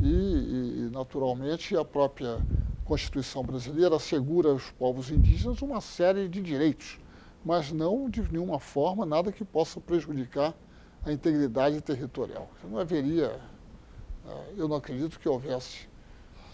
e, naturalmente, a própria Constituição brasileira assegura aos povos indígenas uma série de direitos, mas não de nenhuma forma nada que possa prejudicar a integridade territorial. Não haveria, eu não acredito que houvesse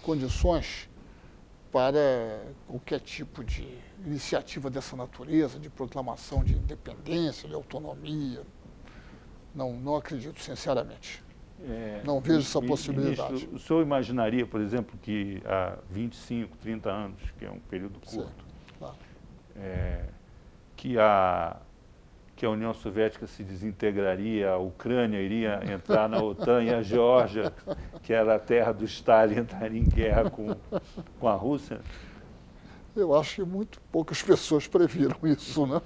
condições para qualquer tipo de iniciativa dessa natureza, de proclamação de independência, de autonomia. Não acredito, sinceramente. Não vejo essa possibilidade. Ministro, o senhor imaginaria, por exemplo, que há 25, 30 anos, que é um período curto, Sim, claro. Que a União Soviética se desintegraria, a Ucrânia iria entrar na OTAN e a Geórgia, que era a terra do Stalin, entraria em guerra com a Rússia? Eu acho que muito poucas pessoas previram isso, né?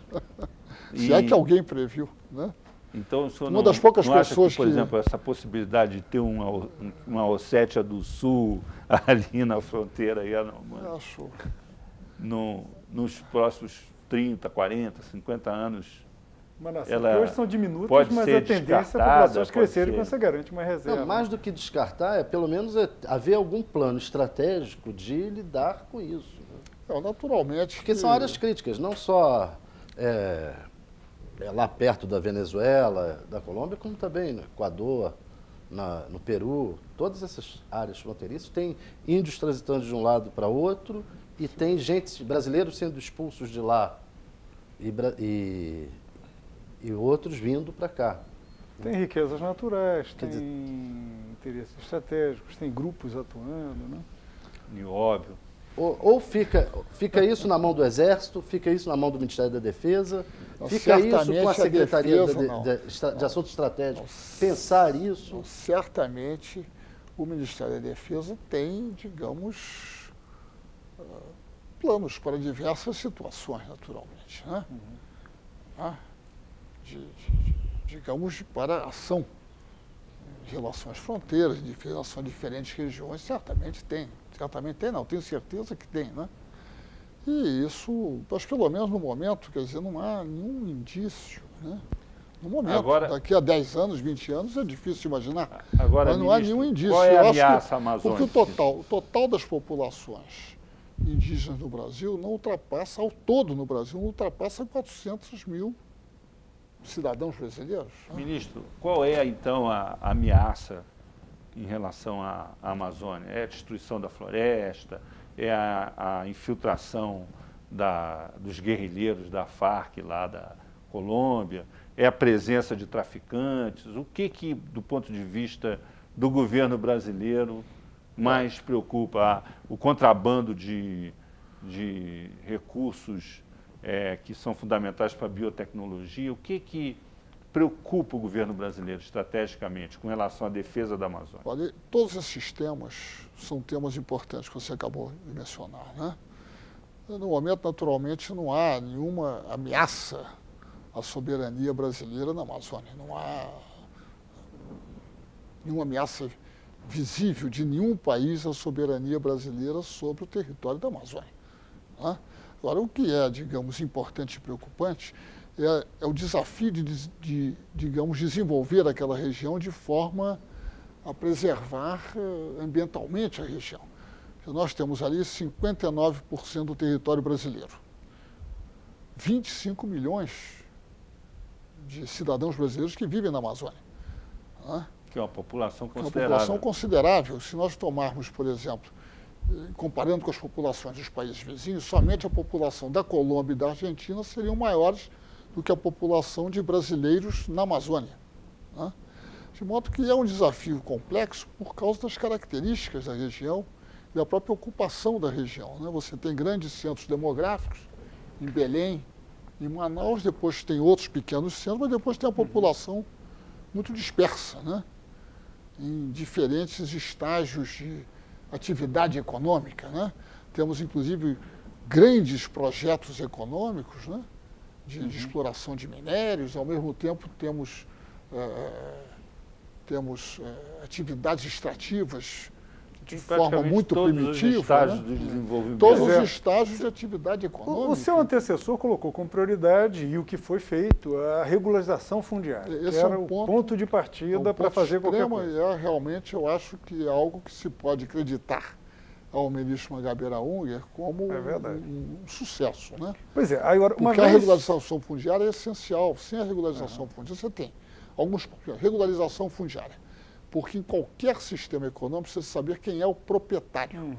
Se é que alguém previu, né? Então, o senhor uma das poucas pessoas acha que, por exemplo, essa possibilidade de ter uma Ossétia do Sul ali na fronteira, aí, acho. Nos próximos 30, 40, 50 anos, Mas ela hoje são diminutas, pode mas ser a tendência é a descartada, populações crescerem quando você garante uma reserva. Não, mais do que descartar, é pelo menos haver algum plano estratégico de lidar com isso. Né? Naturalmente. Porque são áreas críticas, não só lá perto da Venezuela, da Colômbia, como também no Equador, no Peru, todas essas áreas fronteiriças. Tem índios transitando de um lado para outro e tem brasileiros sendo expulsos de lá e outros vindo para cá. Tem riquezas naturais, tem interesses estratégicos, tem grupos atuando, né? E óbvio. Ou fica isso na mão do Exército, fica isso na mão do Ministério da Defesa, fica isso com a Secretaria de Assuntos Estratégicos. Pensar isso. Certamente o Ministério da Defesa tem, digamos, planos para diversas situações, naturalmente, né? Digamos, para ação em relação às fronteiras, em relação a diferentes regiões, certamente tem. Certamente tem, não, tenho certeza que tem, né? E isso, acho que pelo menos no momento, quer dizer, não há nenhum indício, né? No momento, daqui a 10 anos, 20 anos, é difícil imaginar. Agora, mas não há nenhum indício. Qual é a ameaça amazônica? Porque o total das populações indígenas no Brasil não ultrapassa, ao todo no Brasil, não ultrapassa 400 mil cidadãos brasileiros. Ministro, qual é, então, a ameaça em relação à Amazônia? É a destruição da floresta? É a infiltração dos guerrilheiros da Farc lá da Colômbia? É a presença de traficantes? O que, do ponto de vista do governo brasileiro, mais preocupa? O contrabando de recursos que são fundamentais para a biotecnologia? O que preocupa o governo brasileiro estrategicamente com relação à defesa da Amazônia? Olha, todos esses temas são temas importantes que você acabou de mencionar, né? No momento, naturalmente, não há nenhuma ameaça à soberania brasileira na Amazônia. Não há nenhuma ameaça visível de nenhum país à soberania brasileira sobre o território da Amazônia, né? Agora, o que é, digamos, importante e preocupante é o desafio de, digamos, desenvolver aquela região de forma a preservar ambientalmente a região. Nós temos ali 59% do território brasileiro, 25 milhões de cidadãos brasileiros que vivem na Amazônia, né? Que é uma população considerável. É uma população considerável. Se nós tomarmos, por exemplo, comparando com as populações dos países vizinhos, somente a população da Colômbia e da Argentina seriam maiores do que a população de brasileiros na Amazônia, né? De modo que é um desafio complexo por causa das características da região e da própria ocupação da região, né? Você tem grandes centros demográficos em Belém, em Manaus, depois tem outros pequenos centros, mas depois tem a população muito dispersa, né? Em diferentes estágios de atividade econômica, né? Temos, inclusive, grandes projetos econômicos, né? De exploração de minérios, ao mesmo tempo temos atividades extrativas de forma muito primitiva. Todos os estágios do desenvolvimento. Todos os estágios de atividade econômica. O seu antecessor colocou como prioridade, e o que foi feito, a regularização fundiária. Esse que era é um ponto de partida para fazer qualquer coisa. Realmente, eu acho que é algo que se pode acreditar ao ministro Mangabeira Unger como um sucesso, né? Pois é, agora, porque a regularização fundiária é essencial. Sem a regularização fundiária, você tem alguns problemas. Regularização fundiária. Porque em qualquer sistema econômico precisa saber quem é o proprietário.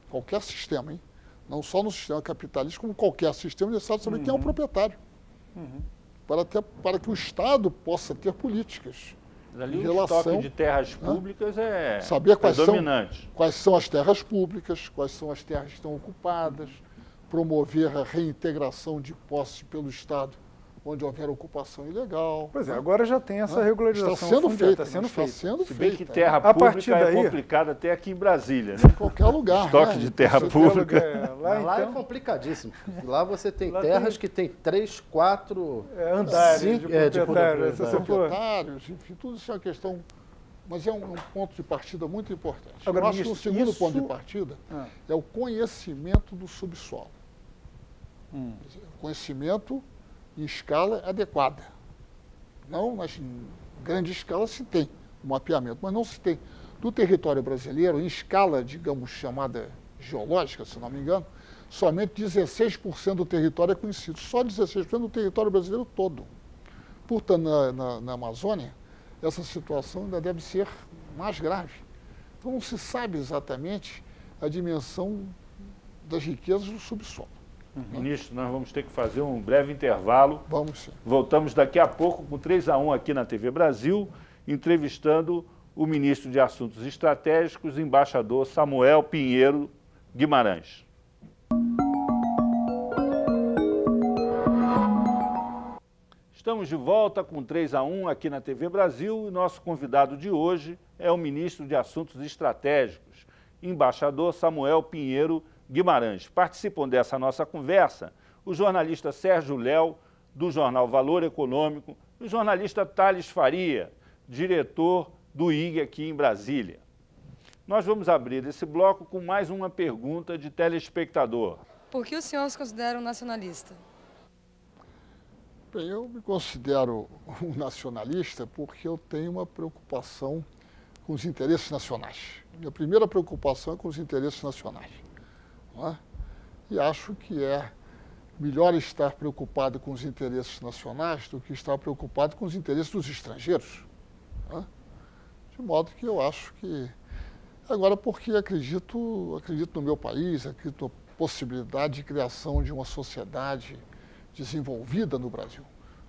Qualquer sistema, hein? Não só no sistema capitalista, como qualquer sistema, é necessário saber quem é o proprietário. Para que o Estado possa ter políticas. Ali o estoque de terras públicas é saber predominante. Quais são as terras públicas, quais são as terras que estão ocupadas, promover a reintegração de posse pelo Estado onde houver ocupação ilegal. Pois é, agora já tem essa regularização. Está sendo feita. Está sendo feita. Se bem que terra pública é complicada até aqui em Brasília, né? Em qualquer lugar. Estoque de terra pública. Lá é complicadíssimo. Lá você tem terras que tem 3, 4 andares de proprietários, enfim, tudo isso é uma questão. Mas é um ponto de partida muito importante. Agora, eu acho que o segundo ponto de partida é o conhecimento do subsolo. Conhecimento em escala adequada. Não, mas em grande escala se tem um mapeamento, mas não se tem. Do território brasileiro, em escala, digamos, chamada geológica, se não me engano, somente 16% do território é conhecido. Só 16% do território brasileiro todo. Portanto, na Amazônia, essa situação ainda deve ser mais grave. Então, não se sabe exatamente a dimensão das riquezas do subsolo. Ministro, nós vamos ter que fazer um breve intervalo. Vamos sim. Voltamos daqui a pouco com 3-1 aqui na TV Brasil, entrevistando o ministro de Assuntos Estratégicos, embaixador Samuel Pinheiro Guimarães. Estamos de volta com 3-1 aqui na TV Brasil e nosso convidado de hoje é o ministro de Assuntos Estratégicos, embaixador Samuel Pinheiro Guimarães. Participam dessa nossa conversa o jornalista Sérgio Léo, do jornal Valor Econômico, e o jornalista Thales Faria, diretor do IG aqui em Brasília. Nós vamos abrir esse bloco com mais uma pergunta de telespectador. Por que o senhor se considera um nacionalista? Bem, eu me considero um nacionalista porque eu tenho uma preocupação com os interesses nacionais. Minha primeira preocupação é com os interesses nacionais. Não é? E acho que é melhor estar preocupado com os interesses nacionais do que estar preocupado com os interesses dos estrangeiros. Não é? De modo que eu acho que... Agora, porque acredito no meu país, acredito na possibilidade de criação de uma sociedade desenvolvida no Brasil.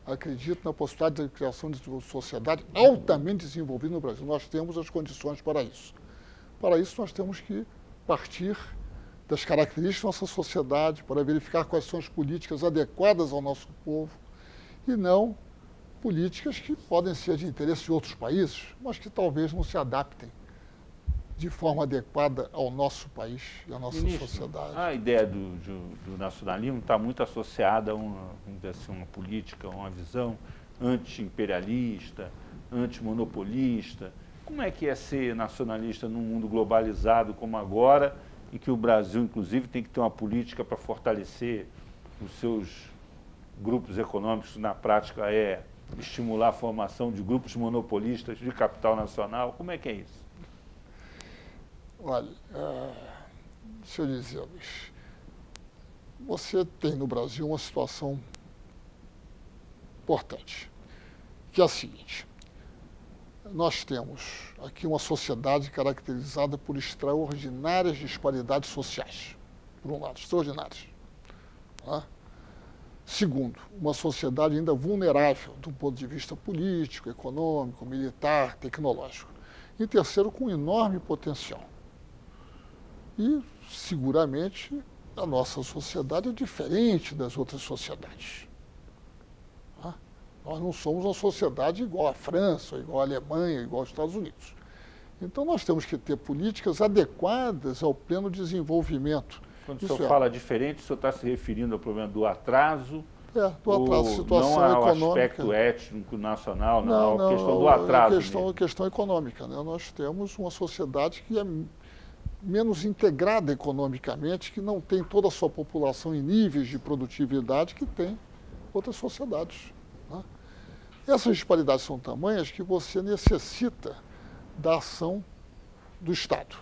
Acredito na possibilidade de criação de uma sociedade altamente desenvolvida no Brasil. Nós temos as condições para isso. Para isso, nós temos que partir das características da nossa sociedade, para verificar quais são as políticas adequadas ao nosso povo e não políticas que podem ser de interesse de outros países, mas que talvez não se adaptem de forma adequada ao nosso país e à nossa sociedade. A ideia do nacionalismo está muito associada a uma política, uma visão anti-imperialista, anti-monopolista. Como é que é ser nacionalista num mundo globalizado como agora, em que o Brasil, inclusive, tem que ter uma política para fortalecer os seus grupos econômicos, na prática é estimular a formação de grupos monopolistas de capital nacional? Como é que é isso? Olha, deixa eu dizer, Luiz, você tem no Brasil uma situação importante, que é a seguinte: nós temos aqui uma sociedade caracterizada por extraordinárias disparidades sociais, por um lado, extraordinárias. Tá? Segundo, uma sociedade ainda vulnerável do ponto de vista político, econômico, militar, tecnológico. E terceiro, com enorme potencial. E, seguramente, a nossa sociedade é diferente das outras sociedades. Tá? Nós não somos uma sociedade igual à França, igual à Alemanha, igual aos Estados Unidos. Então, nós temos que ter políticas adequadas ao pleno desenvolvimento. Quando o senhor fala diferente, o senhor está se referindo ao problema do atraso? Do atraso, situação não ao econômica. Aspecto étnico nacional, não, a questão do atraso. A questão econômica. Né? Nós temos uma sociedade que é menos integrada economicamente, que não tem toda a sua população em níveis de produtividade que tem outras sociedades, né? Essas disparidades são tamanhas que você necessita da ação do Estado.